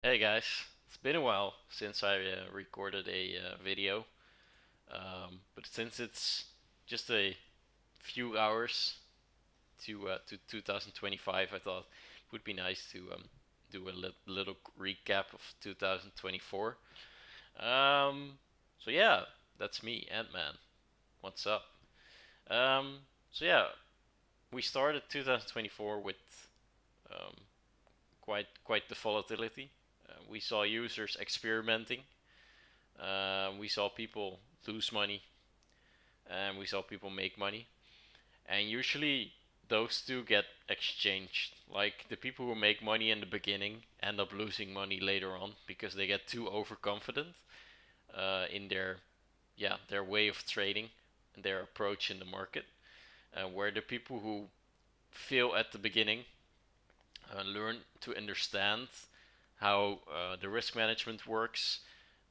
Hey guys, it's been a while since I recorded a video, but since it's just a few hours to 2025, I thought it would be nice to do a little recap of 2024. Um, so yeah, that's me, Ant-Man. What's up? Um, so yeah, we started 2024 with um, quite the volatility. We saw users experimenting. We saw people lose money, and we saw people make money. And usually those two get exchanged. Like the people who make money in the beginning end up losing money later on because they get too overconfident in their way of trading and their approach in the market. Where the people who fail at the beginning learn to understand how the risk management works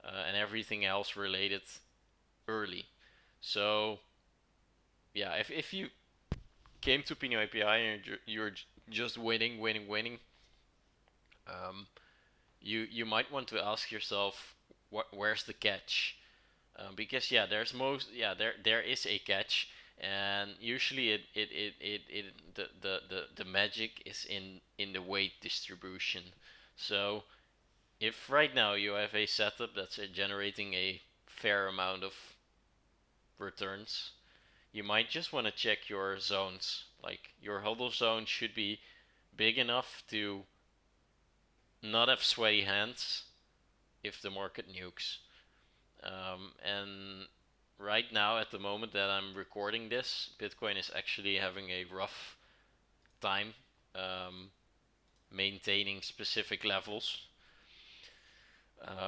and everything else related early. So yeah, if you came to Pino API and you're just winning, um, you might want to ask yourself, where's the catch? Because there is a catch, and usually the magic is in the weight distribution. So if right now you have a setup that's generating a fair amount of returns, you might just want to check your zones. Like your hodl zone should be big enough to not have sweaty hands if the market nukes. And right now, at the moment that I'm recording this, Bitcoin is actually having a rough time um, maintaining specific levels.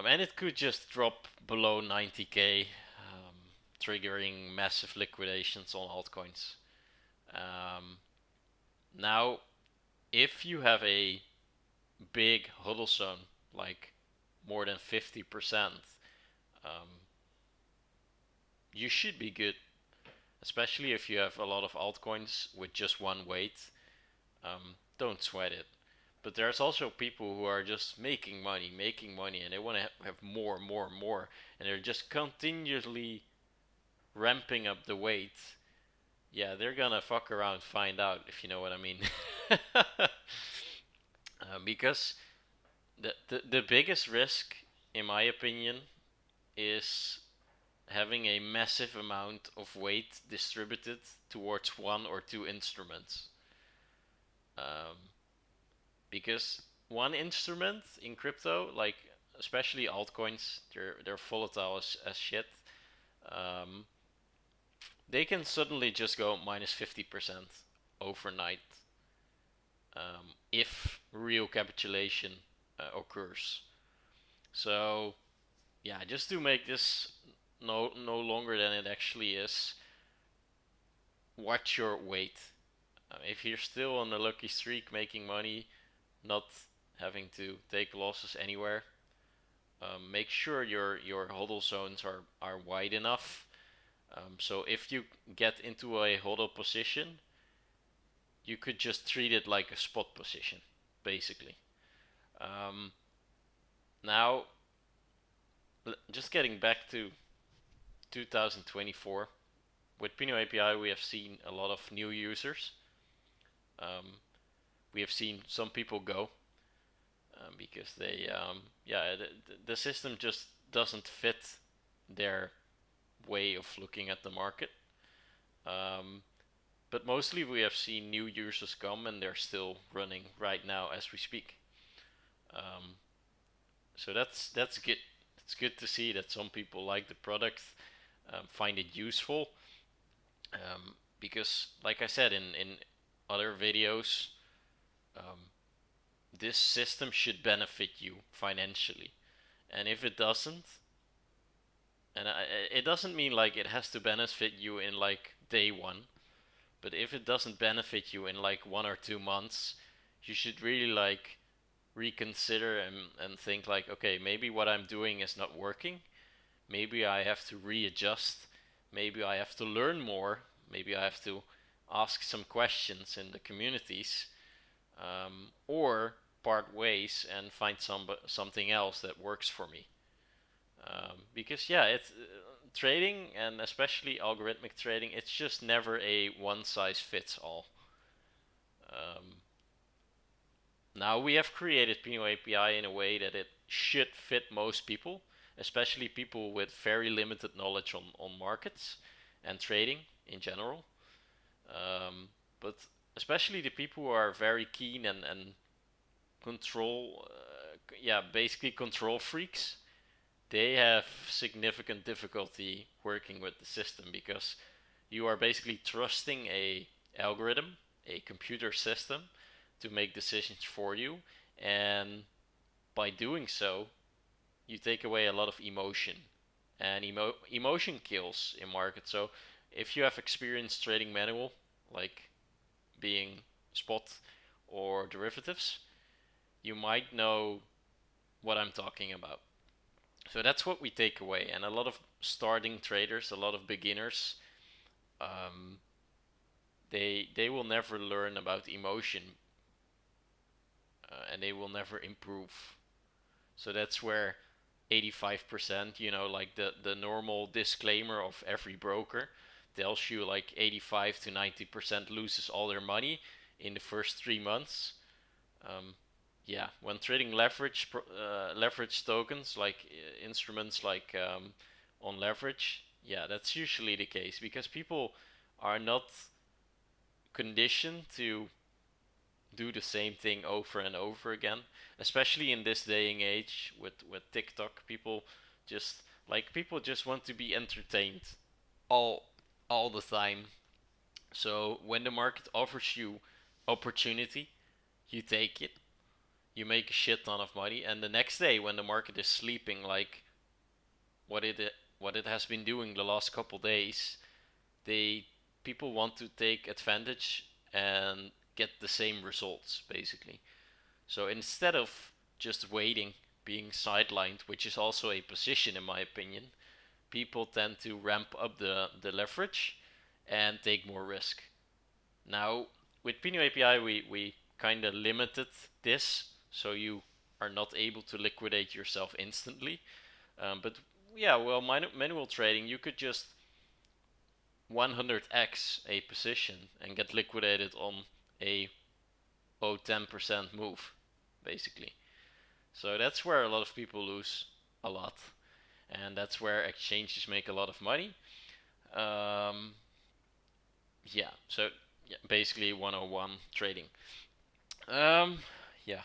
And it could just drop below 90k, triggering massive liquidations on altcoins. Um, Now, if you have a big huddle zone, like more than 50%, um, you should be good, especially if you have a lot of altcoins with just one weight. Don't sweat it. But there's also people who are just making money, and they want to have more, more, more, and they're just continuously ramping up the weight. Yeah, they're gonna fuck around, find out, if you know what I mean. Because the biggest risk, in my opinion, is having a massive amount of weight distributed towards one or two instruments. Um, because one instrument in crypto, like especially altcoins, they're volatile as shit. Um, they can suddenly just go minus 50% overnight if real capitulation occurs. So yeah, just to make this no longer than it actually is, watch your weight. If you're still on a lucky streak, making money, not having to take losses anywhere, make sure your hodl zones are wide enough. So if you get into a hodl position, you could just treat it like a spot position, basically. Um, Now, just getting back to 2024, with Pino API, we have seen a lot of new users. Um, we have seen some people go because the system just doesn't fit their way of looking at the market. Um, but mostly we have seen new users come and they're still running right now as we speak. Um, so that's good. It's good to see that some people like the product, find it useful. Because, like I said in other videos, um, this system should benefit you financially. And if it doesn't, and it doesn't mean like it has to benefit you in like day one, but if it doesn't benefit you in like 1 or 2 months, you should really like reconsider and think like, okay, maybe what I'm doing is not working. Maybe I have to readjust. Maybe I have to learn more. Maybe I have to ask some questions in the communities. Or part ways and find something else that works for me. Because yeah, it's trading, and especially algorithmic trading. It's just never a one size fits all. Um, Now we have created Pinot API in a way that it should fit most people, especially people with very limited knowledge on markets and trading in general. Um, but especially the people who are very keen and control, yeah, basically control freaks, they have significant difficulty working with the system because you are basically trusting a algorithm, a computer system, to make decisions for you, and by doing so, you take away a lot of emotion, and emotion kills in markets. So if you have experience trading manual, like being spot or derivatives, you might know what I'm talking about. So that's what we take away, and a lot of starting traders, a lot of beginners, um, they will never learn about emotion, and they will never improve. So that's where 85%, like the normal disclaimer of every broker tells you like 85 to 90% loses all their money in the first 3 months. Um, yeah, when trading leverage tokens like instruments like on leverage, yeah, that's usually the case because people are not conditioned to do the same thing over and over again. Especially in this day and age with TikTok, people just want to be entertained all all the time. So when the market offers you opportunity, you take it. You make a shit ton of money, and the next day when the market is sleeping, like what it has been doing the last couple days, they people want to take advantage and get the same results basically. So instead of just waiting, being sidelined, which is also a position in my opinion, people tend to ramp up the leverage and take more risk. Now, with Pinot API, we kind of limited this, so you are not able to liquidate yourself instantly. But yeah, well, manual trading, you could just 100x a position and get liquidated on a 10% move, basically. So that's where a lot of people lose a lot, and that's where exchanges make a lot of money. Um, yeah, so yeah, basically 101 trading. Um, yeah.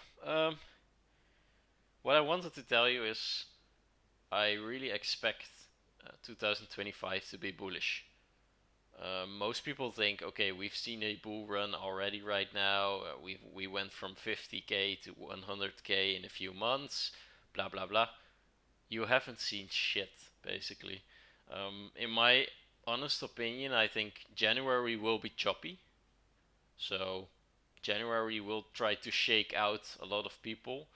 What I wanted to tell you is I really expect 2025 to be bullish. Most people think, okay, we've seen a bull run already right now. We went from 50k to 100k in a few months. Blah blah blah. You haven't seen shit, basically. In my honest opinion, I think January will be choppy. So January will try to shake out a lot of people,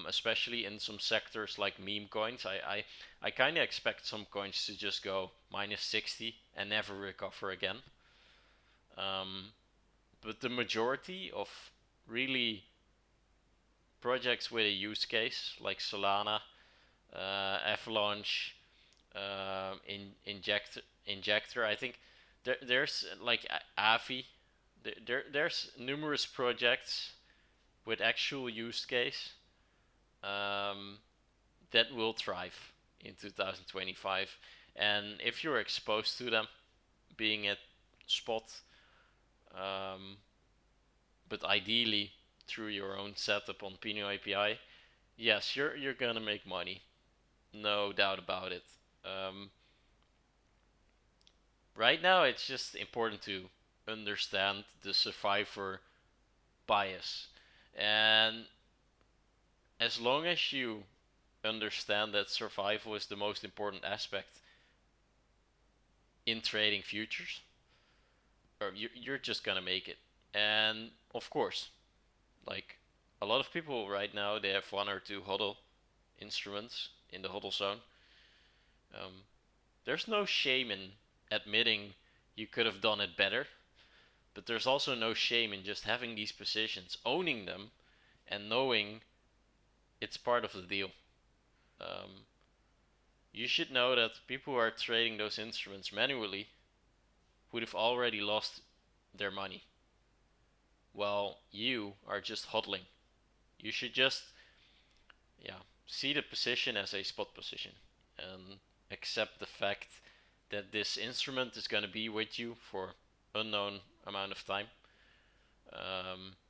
especially in some sectors like meme coins. I kind of expect some coins to just go minus 60 and never recover again. Um, but the majority of really projects with a use case like Solana, Avalanche, Injector. I think there's like Avi. There's numerous projects with actual use case um, that will thrive in 2025. And if you're exposed to them, being at spot, um, but ideally through your own setup on Pinot API, yes, you're gonna make money, no doubt about it. Um, right now, it's just important to understand the survivor bias, and as long as you understand that survival is the most important aspect in trading futures, or you're just gonna make it. And of course, like a lot of people right now, they have one or two hodl instruments in the hodl zone. Um, there's no shame in admitting you could have done it better, but there's also no shame in just having these positions, owning them, and knowing it's part of the deal. Um, you should know that people who are trading those instruments manually would have already lost their money, while you are just hodling. You should just, yeah, see the position as a spot position and accept the fact that this instrument is going to be with you for unknown amount of time,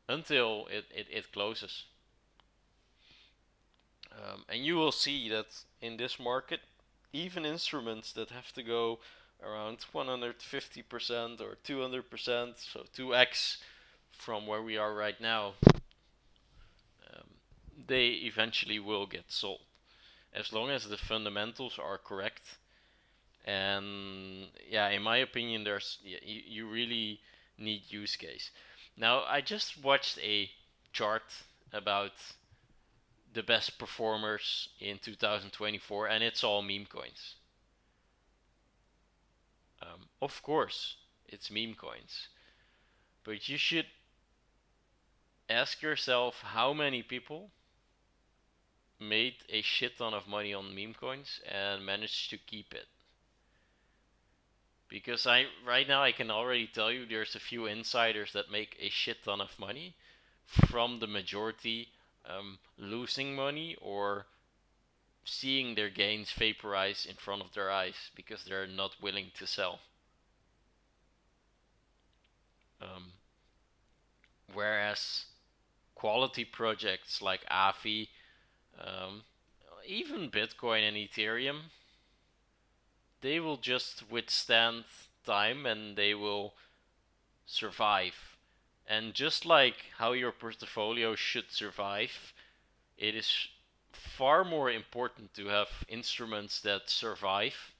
until it closes. And you will see that in this market, even instruments that have to go around 150% or 200%, so 2x from where we are right now, um, they eventually will get sold. As long as the fundamentals are correct. And yeah, in my opinion, you really need use case. Now, I just watched a chart about the best performers in 2024, and it's all meme coins. Of course, it's meme coins, but you should ask yourself how many people made a shit ton of money on meme coins and managed to keep it. Because right now I can already tell you there's a few insiders that make a shit ton of money from the majority losing money or seeing their gains vaporize in front of their eyes because they're not willing to sell. Um, Whereas quality projects like Aave, um, even Bitcoin and Ethereum, they will just withstand time and they will survive. And just like how your portfolio should survive, it is far more important to have instruments that survive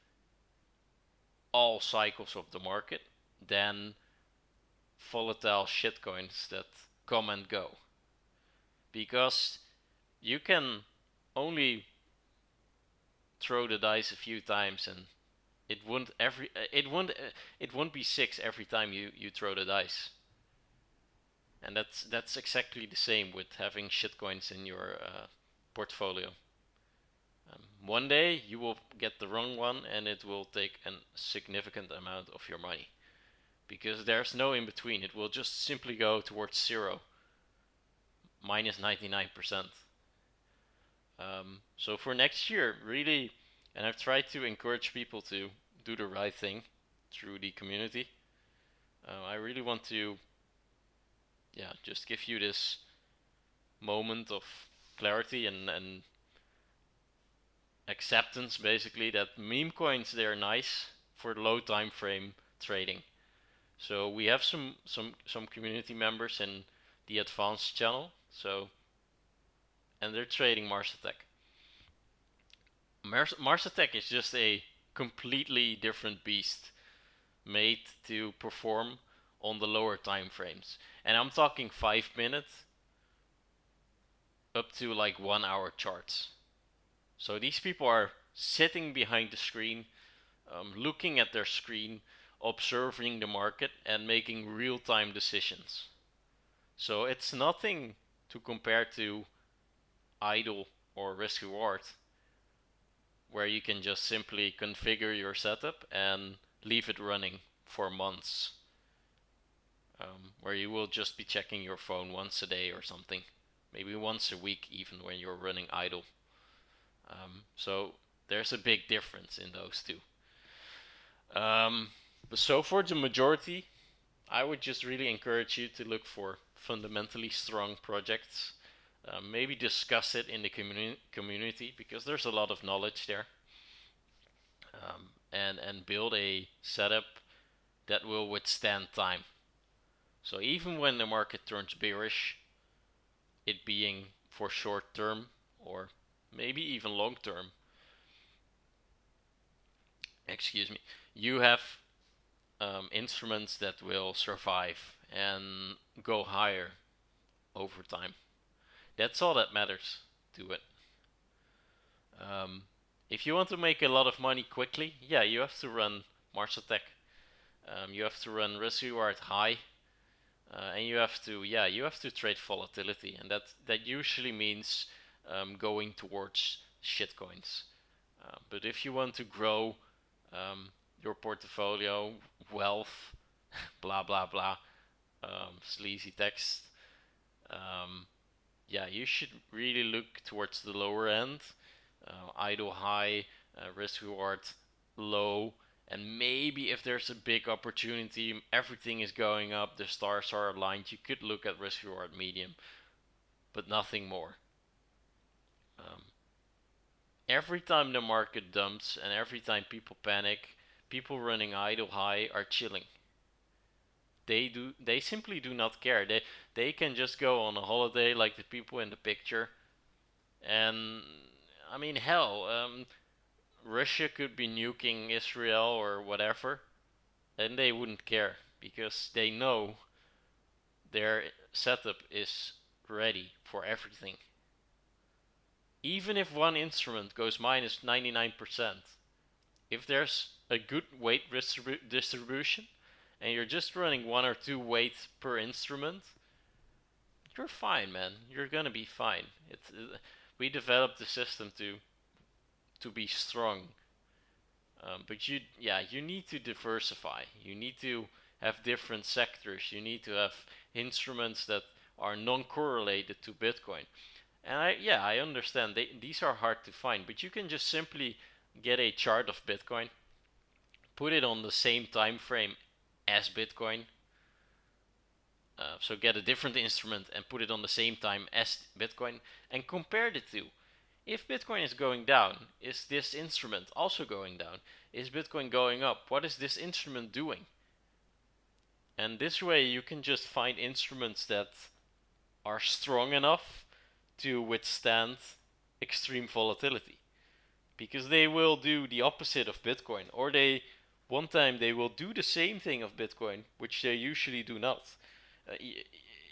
all cycles of the market than volatile shitcoins that come and go. Because you can only throw the dice a few times and it won't be six every time you throw the dice. And that's exactly the same with having shitcoins in your portfolio. One day you will get the wrong one and it will take a significant amount of your money because there's no in between. It will just simply go towards zero, minus 99%. So for next year, really, and I've tried to encourage people to do the right thing through the community. I really want to, yeah, just give you this moment of clarity and acceptance, basically, that meme coins, they're nice for low time frame trading. So we have some community members in the advanced channel. So and they're trading Mars Attack. Mars Attack is just a completely different beast made to perform on the lower time frames. And I'm talking 5 minute up to like 1 hour charts. So these people are sitting behind the screen, looking at their screen, observing the market, and making real time decisions. So it's nothing to compare to idle or risk reward, where you can just simply configure your setup and leave it running for months, where you will just be checking your phone once a day or something, maybe once a week even when you're running idle. So there's a big difference in those two. But so for the majority, I would just really encourage you to look for fundamentally strong projects. Maybe discuss it in the community because there's a lot of knowledge there. And build a setup that will withstand time. So even when the market turns bearish, it being for short term or maybe even long term, excuse me, you have instruments that will survive and go higher over time. That's all that matters to it. If you want to make a lot of money quickly, yeah, you have to run Mars Attack. You have to run risk reward high. and you have to trade volatility, and that usually means going towards shitcoins. But if you want to grow um, your portfolio, wealth, blah blah blah, sleazy text, um, yeah, you should really look towards the lower end, idle high, risk reward low, and maybe if there's a big opportunity, everything is going up, the stars are aligned, you could look at risk reward medium, but nothing more. Um, every time the market dumps and every time people panic, people running idle high are chilling. They simply do not care. They can just go on a holiday like the people in the picture. And I mean, hell, Russia could be nuking Israel or whatever, and they wouldn't care because they know their setup is ready for everything. Even if one instrument goes minus 99%, if there's a good weight distribution and you're just running one or two weights per instrument, you're fine, man. You're gonna be fine. We developed the system to be strong. But you need to diversify. You need to have different sectors. You need to have instruments that are non-correlated to Bitcoin. And I understand these are hard to find, but you can just simply get a chart of Bitcoin, put it on the same time frame as Bitcoin. So get a different instrument and put it on the same time as Bitcoin and compare the two. If Bitcoin is going down, is this instrument also going down? Is Bitcoin going up? What is this instrument doing? And this way you can just find instruments that are strong enough to withstand extreme volatility. Because they will do the opposite of Bitcoin, or one time they will do the same thing of Bitcoin, which they usually do not.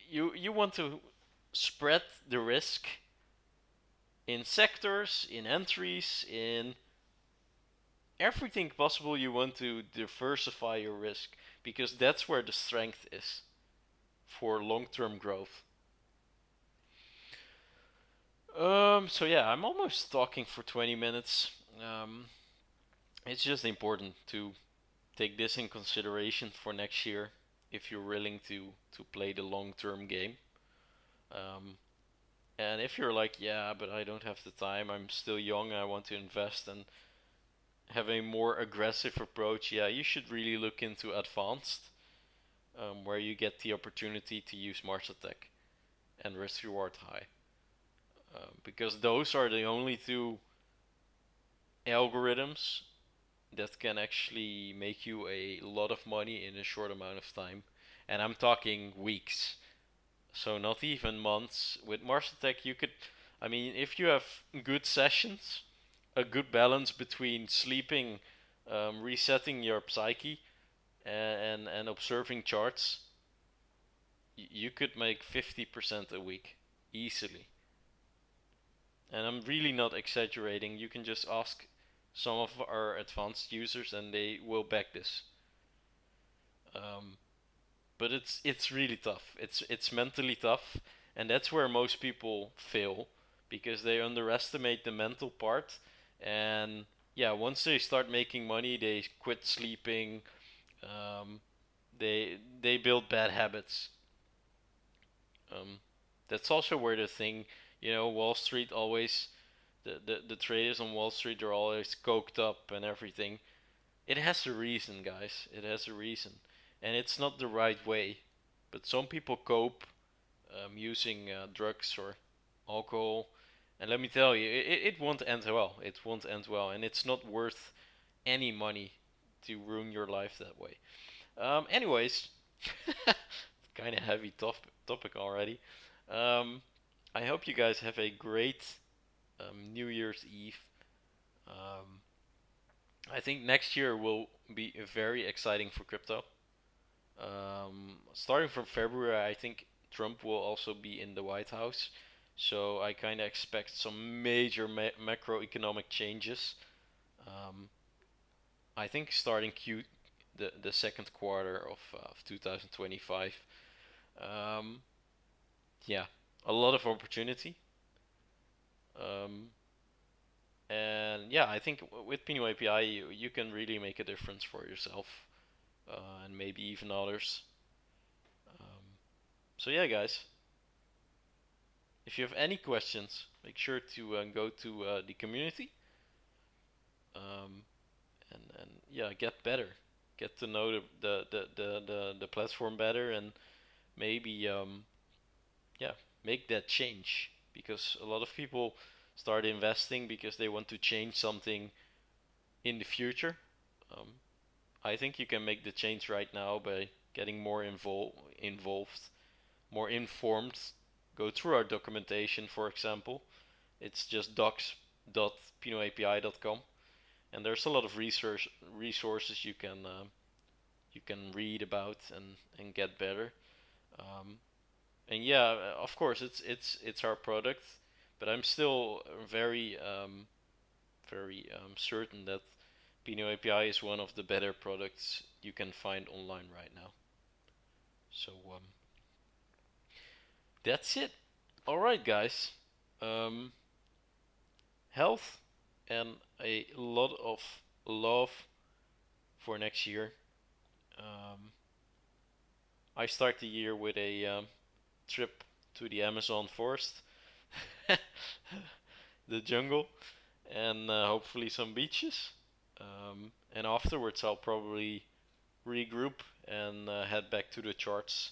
You want to spread the risk in sectors, in entries, in everything possible. You want to diversify your risk because that's where the strength is for long-term growth. So yeah, I'm almost talking for 20 minutes. It's just important to take this in consideration for next year if you're willing to play the long-term game. Um, and if you're like, yeah, but I don't have the time, I'm still young, I want to invest and have a more aggressive approach, yeah, you should really look into advanced, where you get the opportunity to use Marsatek and risk reward high. Because those are the only two algorithms that can actually make you a lot of money in a short amount of time. And I'm talking weeks. So not even months. With Marsatek you could, I mean, if you have good sessions, a good balance between sleeping, resetting your psyche, and observing charts, you could make 50% a week easily. And I'm really not exaggerating. You can just ask some of our advanced users and they will back this. Um, but it's really tough. It's mentally tough, and that's where most people fail because they underestimate the mental part. And yeah, once they start making money, they quit sleeping. Um, they build bad habits. Um, that's also where the thing, Wall Street always the traders on Wall Street are always coked up and everything. It has a reason, guys. It has a reason, and it's not the right way. But some people cope using drugs or alcohol, and let me tell you, it won't end well. It won't end well, and it's not worth any money to ruin your life that way. Anyways, kind of heavy topic already. Um, I hope you guys have a great New Year's Eve. Um, I think next year will be very exciting for crypto. Starting from February, I think Trump will also be in the White House. So I kind of expect some major macroeconomic changes. Um, I think starting the second quarter of 2025. Um, yeah, a lot of opportunity. Um, and yeah, I think with Pino API you can really make a difference for yourself and maybe even others. Um, so yeah, guys, if you have any questions, make sure to go to the community um, and yeah, get better, get to know the platform better, and maybe yeah, make that change because a lot of people start investing because they want to change something in the future. Um, I think you can make the change right now by getting more involved, more informed. Go through our documentation, for example. It's just docs.pinoapi.com, and there's a lot of research resources you can read about and get better. Um, and yeah, of course, it's our product, but I'm still very certain that Pino API is one of the better products you can find online right now. So that's it. All right, guys. Um, health and a lot of love for next year. Um, I start the year with a trip to the Amazon forest, the jungle, and hopefully some beaches. And afterwards, I'll probably regroup and head back to the charts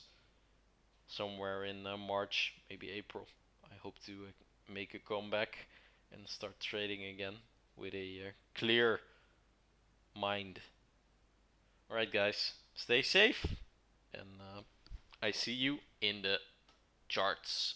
somewhere in March, maybe April. I hope to make a comeback and start trading again with a clear mind. Alright, guys, stay safe, and I see you in the charts.